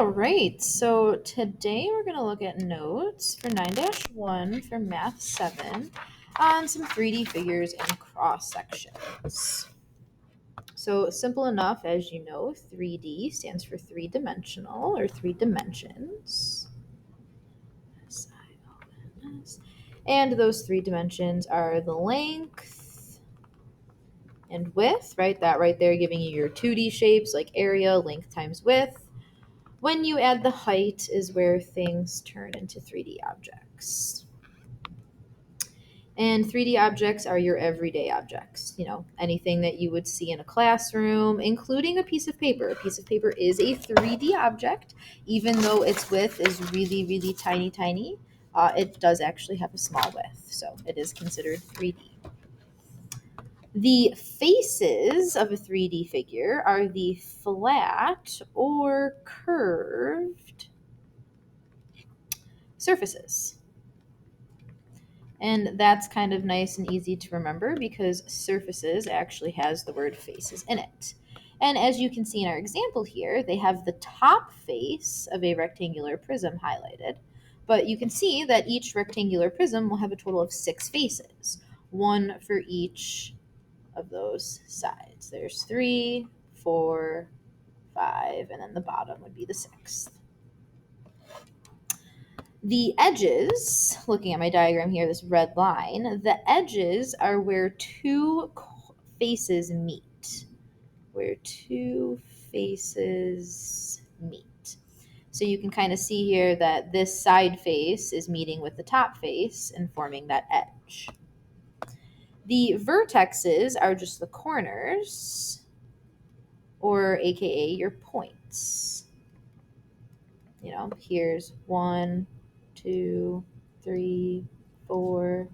All right, so today we're going to look at notes for 9-1 for Math 7 on some 3D figures and cross sections. So simple enough, as you know, 3D stands for three-dimensional or three dimensions. And those three dimensions are the length and width, right? That right there giving you your 2D shapes like area, length times width. When you add the height is where things turn into 3D objects. And 3D objects are your everyday objects. You know, anything that you would see in a classroom, including a piece of paper. A piece of paper is a 3D object, even though its width is really, really tiny, tiny. It does actually have a small width, so it is considered 3D. The faces of a 3D figure are the flat or curved surfaces. And that's kind of nice and easy to remember because surfaces actually has the word faces in it. And as you can see in our example here, they have the top face of a rectangular prism highlighted. But you can see that each rectangular prism will have a total of 6 faces, one for each of those sides. There's 3, 4, 5, and then the bottom would be the 6th. The edges, looking at my diagram here, this red line, the edges are where two faces meet. Where two faces meet. So you can kind of see here that this side face is meeting with the top face and forming that edge. The vertexes are just the corners, or aka your points. You know, here's 1, 2, 3, 4,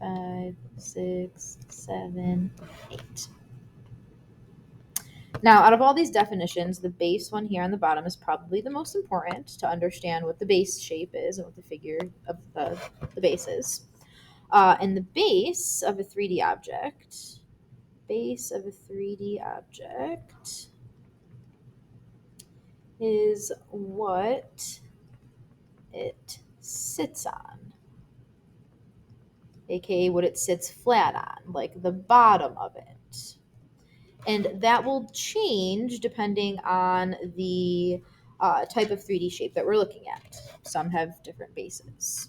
5, 6, 7, 8. Now, out of all these definitions, the base one here on the bottom is probably the most important to understand what the base shape is and what the figure of the base is. And the base of a 3D object, is what it sits on, aka what it sits flat on, like the bottom of it. And that will change depending on the type of 3D shape that we're looking at. Some have different bases.